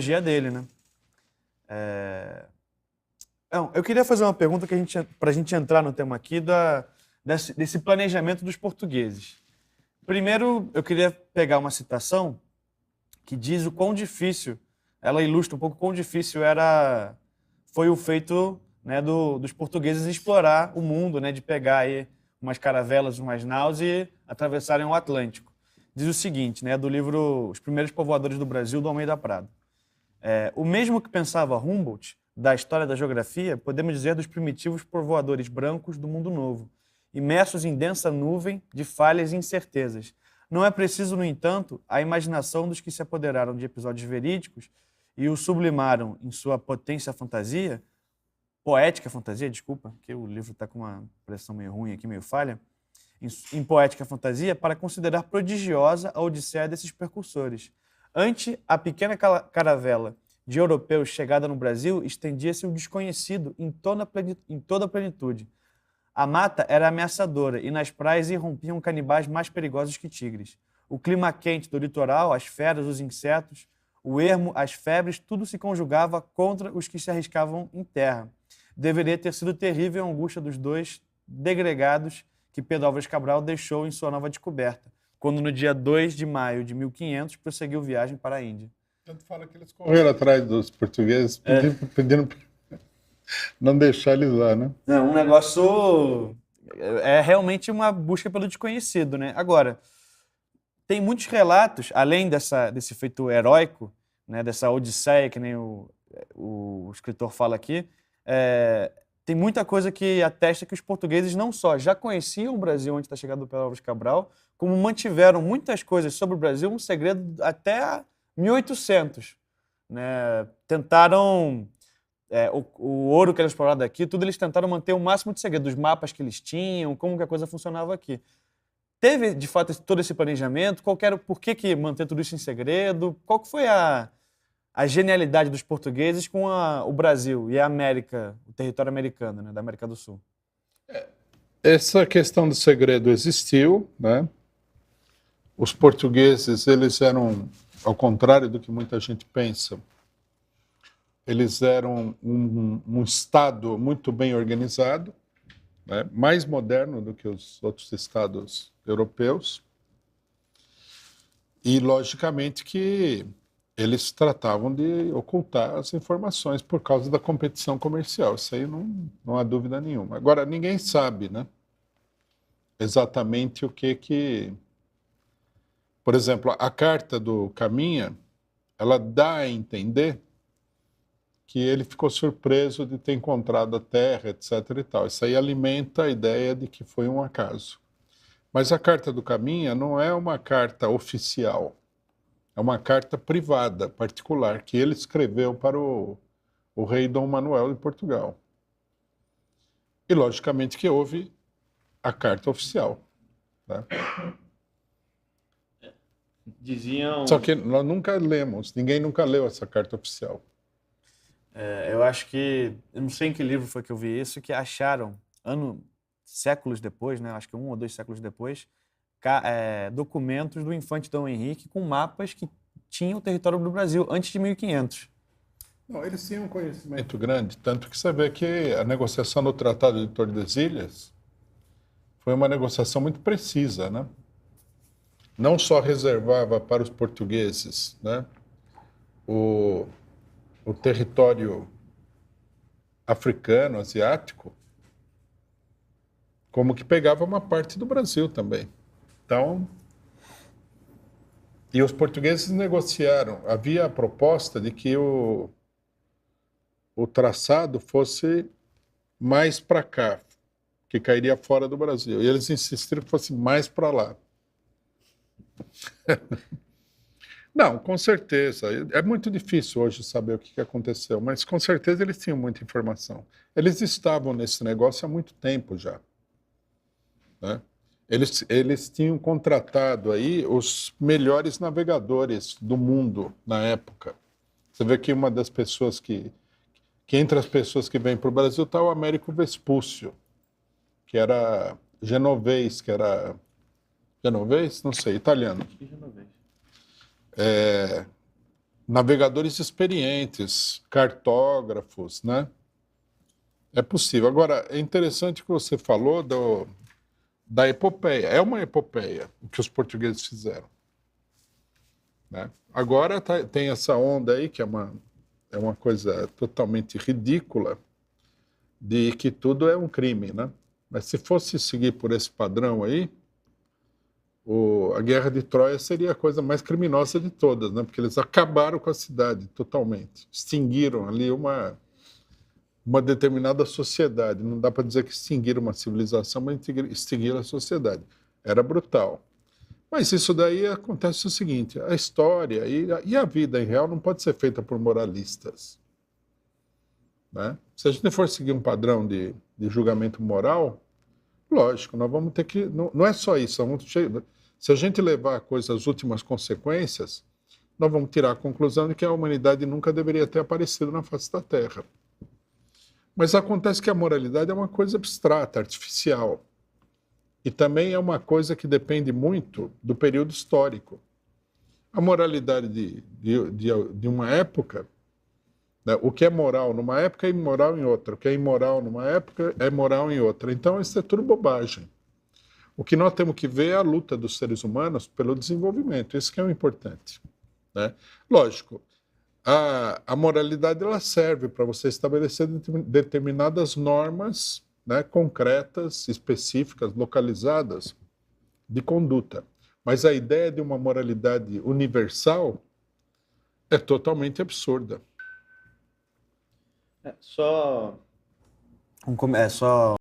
Dia dele, né? Não, eu queria fazer uma pergunta para a gente entrar no tema aqui desse planejamento dos portugueses. Primeiro, eu queria pegar uma citação que diz o quão difícil, ela ilustra um pouco quão difícil foi o feito, né, dos portugueses explorar o mundo, né, de pegar aí umas caravelas, umas naus e atravessarem o Atlântico. Diz o seguinte, né, do livro Os Primeiros Povoadores do Brasil, do Almeida Prado. O mesmo que pensava Humboldt, da história da geografia, podemos dizer dos primitivos povoadores brancos do mundo novo, imersos em densa nuvem de falhas e incertezas. Não é preciso, no entanto, a imaginação dos que se apoderaram de episódios verídicos e o sublimaram em sua poética fantasia, desculpa, que o livro está com uma pressão meio ruim aqui, meio falha, em poética fantasia, para considerar prodigiosa a odisseia desses percursores. Ante a pequena caravela de europeus chegada no Brasil, estendia-se o desconhecido em toda a plenitude. A mata era ameaçadora e nas praias irrompiam canibais mais perigosos que tigres. O clima quente do litoral, as feras, os insetos, o ermo, as febres, tudo se conjugava contra os que se arriscavam em terra. Deveria ter sido terrível a angústia dos dois degregados que Pedro Álvares Cabral deixou em sua nova descoberta, quando no dia 2 de maio de 1500 prosseguiu viagem para a Índia. Tanto fala que eles correram atrás dos portugueses, pedindo não deixar eles lá, né? É um negócio... É realmente uma busca pelo desconhecido, né? Agora, tem muitos relatos, além desse feito heróico, né, dessa odisseia, que nem o escritor fala aqui, tem muita coisa que atesta que os portugueses não só já conheciam o Brasil antes da chegada do Pedro Álvares Cabral, como mantiveram muitas coisas sobre o Brasil um segredo até 1800. Né? Tentaram... o ouro que era explorado aqui, tudo eles tentaram manter o máximo de segredo, dos mapas que eles tinham, como que a coisa funcionava aqui. Teve, de fato, todo esse planejamento? Por que manter tudo isso em segredo? Qual que foi a genialidade dos portugueses com o Brasil e a América, o território americano, né, da América do Sul? Essa questão do segredo existiu, né? Os portugueses, eles eram, ao contrário do que muita gente pensa, eles eram um estado muito bem organizado, né? Mais moderno do que os outros estados europeus. E, logicamente, que eles tratavam de ocultar as informações por causa da competição comercial. Isso aí não há dúvida nenhuma. Agora, ninguém sabe, né, exatamente o que... Por exemplo, a carta do Caminha, ela dá a entender que ele ficou surpreso de ter encontrado a Terra, etc. e tal. Isso aí alimenta a ideia de que foi um acaso. Mas a carta do Caminha não é uma carta oficial. É uma carta privada, particular, que ele escreveu para o rei Dom Manuel de Portugal. E, logicamente, que houve a carta oficial. Né? Diziam... Só que nós nunca lemos, ninguém nunca leu essa carta oficial. Eu acho que... Eu não sei em que livro foi que eu vi isso, que acharam, séculos depois, né, acho que 1 ou 2 séculos depois, documentos do infante Dom Henrique com mapas que tinham o território do Brasil antes de 1500. Não, eles tinham um conhecimento grande, tanto que você vê que a negociação do Tratado de Tordesilhas foi uma negociação muito precisa, né? Não só reservava para os portugueses, né, o território africano, asiático, como que pegava uma parte do Brasil também. Então, e os portugueses negociaram. Havia a proposta de que o traçado fosse mais para cá, que cairia fora do Brasil. E eles insistiram que fosse mais para lá. Não, com certeza. É muito difícil hoje saber o que aconteceu, mas com certeza eles tinham muita informação. Eles estavam nesse negócio há muito tempo já. Né? Eles tinham contratado aí os melhores navegadores do mundo na época. Você vê que uma das pessoas que entre as pessoas que vêm para o Brasil está o Américo Vespúcio, que era genovês, Genovês? Não sei, italiano. Acho que genovês. navegadores experientes, cartógrafos, né? É possível. Agora, é interessante que você falou da epopeia. É uma epopeia o que os portugueses fizeram, né? Agora tem essa onda aí, que é uma coisa totalmente ridícula, de que tudo é um crime, né? Mas se fosse seguir por esse padrão aí, a Guerra de Troia seria a coisa mais criminosa de todas, né? Porque eles acabaram com a cidade totalmente, extinguiram ali uma determinada sociedade. Não dá para dizer que extinguiram uma civilização, mas extinguiram a sociedade. Era brutal. Mas isso daí acontece o seguinte: a história e a vida em real não pode ser feita por moralistas, né? Se a gente for seguir um padrão de julgamento moral, lógico, nós vamos ter que. Não é só isso. Se a gente levar a coisa às últimas consequências, nós vamos tirar a conclusão de que a humanidade nunca deveria ter aparecido na face da Terra. Mas acontece que a moralidade é uma coisa abstrata, artificial. E também é uma coisa que depende muito do período histórico. A moralidade de uma época, né, o que é moral numa época é imoral em outra. O que é imoral numa época é moral em outra. Então, isso é tudo bobagem. O que nós temos que ver é a luta dos seres humanos pelo desenvolvimento. Isso que é o importante, né? Lógico, a moralidade ela serve para você estabelecer determinadas normas, né, concretas, específicas, localizadas de conduta. Mas a ideia de uma moralidade universal é totalmente absurda. Só